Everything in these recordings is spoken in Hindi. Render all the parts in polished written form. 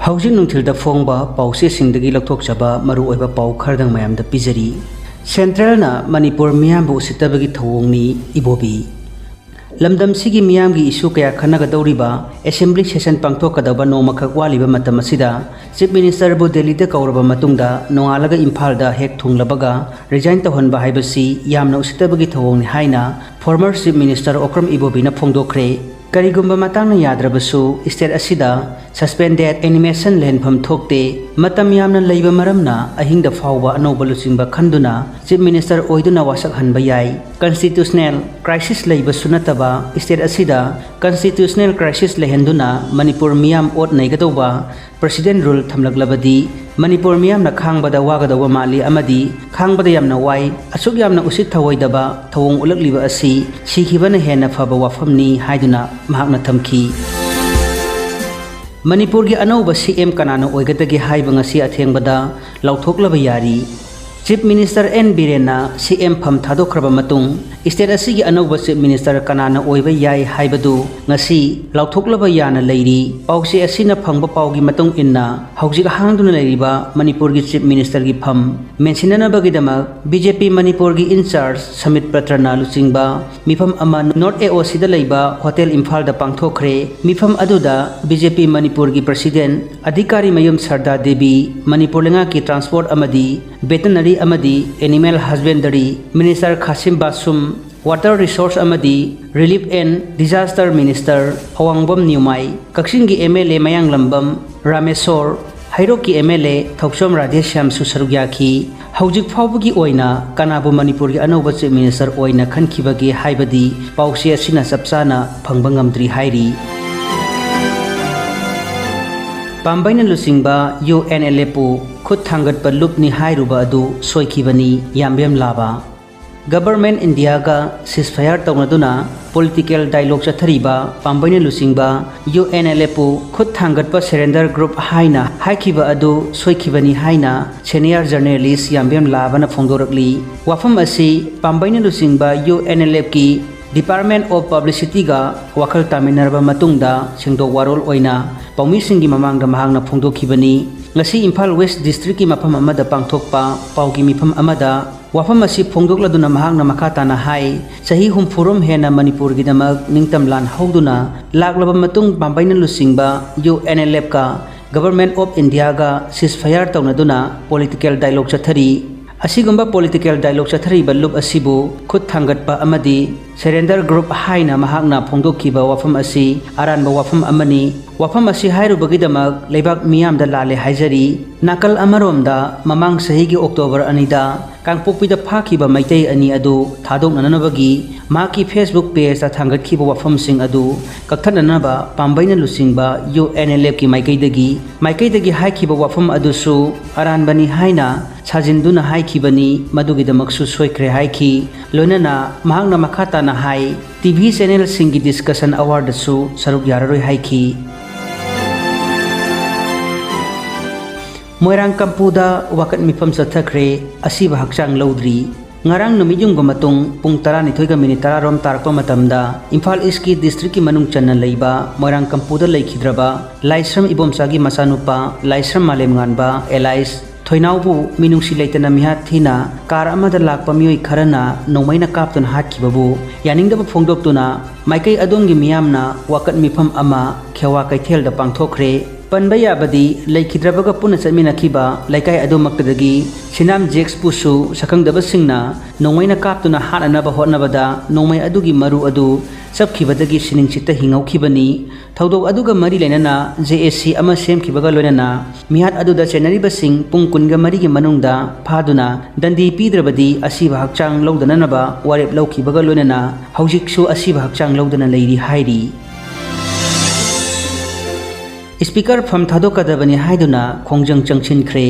हौजिक नुंथिलदा फोंगबा पाउसे सिंगदगी लौथोकचबा मरु ओइबा पाउ खरदंग मयामदा पिजरी सेंट्रलना मणिपुर मियामबु उसितबगी थौंगनी इबोबी लमदम सिगी मियामगी इशू कया खनगदौरिबा असेंबली सेशन पांगथोकदबा नोमखक वालिबा मतम असिदा चीफ मिनिस्टर बु दिल्लीदा कौरबा मतुंगदा नोंगालगा इम्फालदा हेक थुंगलबगा रिजाइन तौहनबा हाइबसी यामना उसितबगी थौंगनी हाइना फॉर्मर चीफ मिनिस्टर ओक्रम इबोबीना फोंगदोखरे करीगुंबा मतांगना याद्रबसु स्टेट असिदा सस्पेंडेड एनिमेशन लेनफम थोकते मतम यामना लैबा मरमना अहिंगदा फावबा अनौबा लुचिंबा खंदुना चीफ मिनिस्टर ओइदुना वासक हनबा याय कॉन्स्टिट्यूशनल क्राइसिस लैबसु नतबा स्टेट असिदा कॉन्स्टिट्यूशनल क्राइसिस लेहंदुना मणिपुर मियाम ओट नैगदौबा प्रेसिडेंट रूल थमलगलबदी मणिपुर मियामना खांगबदा वागदौबा माली अमदी खांगबदा यामना वाई असुक यामना उसित थवैदबा थवोंग उलकलिबा असि सिखिबना हेना फबा वाफमनी हाइदुना महाकना थमखी मणिपुर की अनौब सीएम कनाना ओइगदगे हाइबा ngasi अथेंगबदा लौथोकलबा यारी चीफ मिनिस्टर एन बीरेना सीएम फम थादोखरबा मतुंग स्टेट असिगी अनौब चीफ मिनिस्टर कनाना ओइबा याय हाइबदु ngasi लौथोकलबा याना लैरी पाउसे असिना फंगबा पाउगी मतुंग इन्ना हौजिक हांगदुना लैरिबा मणिपुर की चीफ मिनिस्टर की फम मेंशननबगीदमक बीजेपी मणिपुर की इंचार्ज समित पत्रना लुचिंगबा मिफम अमा नॉर्थ एओसी दा लैबा होटल इम्फाल दा पांगथोखरे मिफम अदुदा बीजेपी मणिपुर की प्रेसिडेंट अधिकारी मयुम सरदा देवी मणिपुर लेंगा की ट्रांसपोर्ट अमदी वेटनरी अमदी animal husbandry minister Khashim Vashum water resource अमदी relief and disaster minister Awangbam Newmai Kakching की एमएलए मयांग लंबम रामेश्वर हैरोक की एमएलए थौसम राधेश्याम सुसरुयाखी हौजिक फावबगी ओइना कनाबु मणिपुर की अनौब चीफ मिनिस्टर ओइना खनखिबगी हाइबदी पाउसे असिना चपचाना फंगबा ngamdri हाइरी पाम्बाइना लुचिंगबा UNLF खुद थांगतपा लुपनी हाइरुबा अदु सोइखिबनी यामबेम लाबा गवर्नमेंट इंडिया का सीजफायर तौनदुना पॉलिटिकल डायलॉग चथरीबा पाम्बाइना लुचिंगबा UNLF खुद थांगतपा सरेंडर ग्रुप हाइना हाइखिबा अदु सोइखिबनी हाइना सीनियर जर्नलिस्ट यामबेम लाबाना फोंदोरकली वाफम असि पाम्बाइना लुचिंगबा UNLF की डिपार्टमेंट ऑफ पब्लिसिटी का वखल तामिनरबा मतुंगदा सिंगदोक वारोल ओइना पाउमीसिंगी ममांगदा महांगना फोंदोखिबनी ngasi इम्फाल वेस्ट डिस्ट्रिक्ट की मफम अमदा पांगथोकपा पाउगी मिफम अमदा वाफम असि फोंदोकलदुना महांगना मखाताना हाई सही हुमफुरम हेना मणिपुर की दमक निंगतम लान हौदुना लागलबा मतुंग पाम्बाइना लुचिंगबा UNLF का गवर्नमेंट ऑफ इंडिया का सीजफायर तौनदुना पॉलिटिकल डायलॉग चथरी असिगुंबा पॉलिटिकल डायलॉग चथरीबा लुप असिबु खुद थांगतपा अमदी सरेंडर ग्रुप हाइना महांगना फोंदोखिबा वाफम असि अरानबा वाफम अमनी वाफम असि हाइरुबगीदमक लेबाक मियामदा लाले हाइजरी नाकल अमरोमदा ममांग सही की अक्टोबर अनिदा कांगपोकपीदा फाखिबा मैतै अनि अदु थादोकननबगी माकी फेसबुक पेज ता थांगतखिबा वाफमसिंग अदु कक्थननबा पाम्बाइना लुचिंगबा UNLF की माइकैदगी हाइखिबा वाफम अदुसु अरानबनी हाइना साजिंदुना हाइखिबनी मदुगिदमकसु सोइख्रे हाइखि लोइनना महांगना मखाताना हाइ टीवी चैनल सिंगी डिस्कशन अवार्डसु सरुक याररोय हाइखि Moirang कंपुदा वाकत मिफम चथखरे असिबा हक्चांग लौद्री ngarang numiyung gumatong pung 12:10 rom tarpa matamda Imphal East की डिस्ट्रिक्ट की मनुंग चन्ना लैबा मोइरांग कंपुदा लैखिद्रबा लाइस्रम इबोमसागी मसानुपा लाइस्रम मालेमगानबा एलाइस थोइनावबु मिनुंगसी लैतना मिहात थीना कार अमदा लाकपा मियोय खरना नोमैना कापतुना हातखिबबु यानिंगदबा फोंदोक्तुना माइकै अदोंगी मियामना वाकत मिफम अमा खेवा कैथेलदा पांगथोखरे पनबा याबदी लैखिद्रबगा पुना चटमिनाखिबा लैकाय अदुमक्तदगी सिनाम जेक्स पुसु सकंगदबसिंगना नोमैना कापतुना हाननबा होटनबदा नोमै अदुगी मरु अदु सबखिबदगी सिनिंगचिता हिंगौखिबनी थौदोक अदुगा मरी लेनना JSC अमा सेमखिबगा लोइनना मिहात अदुदा चेनरिबसिंग पुंग 12 की मनुंगदा फादुना दंदी पीद्रबदी असिबा हक्चांग लौदननबा वारेप लौखिबगा लोइनना हौजिकसु असिबा हक्चांग लौदना लैरी हाइरी स्पीकर फम थादोकदबनी हाइदुना खोंजंग चंगचिनख्रे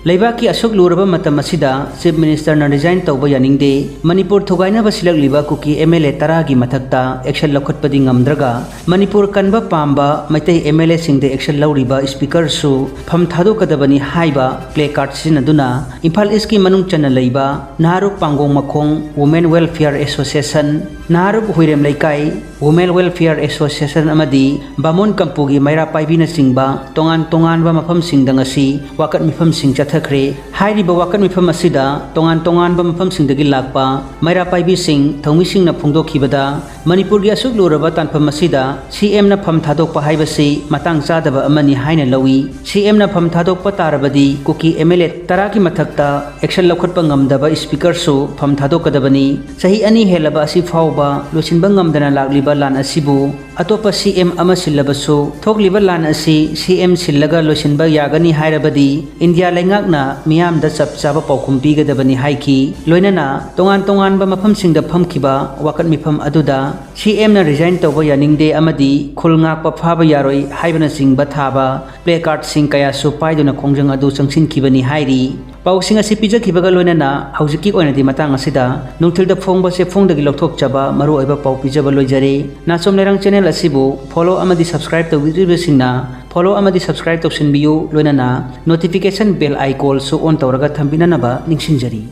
लेबाकी असुक लुरबा मतम असिदा चीफ मिनिस्टर न रिजाइन तौबा यानिंगदे मणिपुर थुगाइनबा सिलकलिबा कुकी एमएलए 10 की मथक्ता एक्शन लौखटपदि ngamdraga मणिपुर कनबा पांबा मैतै एमएलए सिंगदे एक्शन लौरिबा स्पीकर सु फम थादोकदबनी हाइबा प्ले कार्ड सिनदुना इम्फाल ईस्ट की मनुंग चना लैबा नारुक Pangong Makhong women welfare association नारुक Huirem Leikai women welfare association अमदी बामोन कंपुगी मैरा पाइबिना सिंगबा तोंगान तोंगानबा मफम सिंगदंगसी वाकत मिफम सिंग चथखरे हाइरिबा वाकत मिफम असिदा तोंगान तोंगानबा मफम सिंगदगी लाकपा मैरा पाइबी सिंग थौमी सिंगना फोंदोखिबदा मणिपुर की असुक लुरबा तानफम असिदा सीएम ना फम थादोकपा हाइबसी मतंग चादबा अमनी हाइना लौई सीएम ना फम थादोकपा तारबदी कुकी एमएलए 10 की मथक्ता एक्शन लौखटपा ngamdaba स्पीकर सु फम थादोकदबनी सही अनि हेलबा असि फावबा लोचिनबा ngamdana लाक्लिबा लान असिबु अतोपा सीएम अमा सिल्लबसु थोकलिबा लान असि सीएम सिल्लगा लोचिनबा यागनी हाइरबदी इंडिया लेंगाकना मियामदा चपचाबा पाउखुम पीगदबनी हाइकी लोइनना तोंगान तोंगानबा मफम सिंगदा फमखिबा वाकत मिफम अदुदा सीएम ना रिजाइन तौबा यानिंगदे अमदी खुलंगाकपा फाबा यारोई हाइबना सिंगबा थाबा प्ले कार्ड सिंग कयासु पाइदुना खोंजंग अदु चंगसिनखिबनी हाइरी पाउसिंग असि पिजखिबगा लोइनना हौजिकी ओइनदि मतंग असिदा नुंथिलदा फोंगबसे फोंगदगी लौथोकचबा मरु ओइबा पाउ पिजबा लोइजरे नाचोम लेरंग चैनल असिबु फॉलो अमदी सब्सक्राइब तौबिरिबसिंगना फॉलो अमदी सब्सक्राइब तौसिनबियु लोइनना नोटिफिकेशन बेल आइकॉल सु ऑन तौरगा थंबिननबा निंगसिंजरी।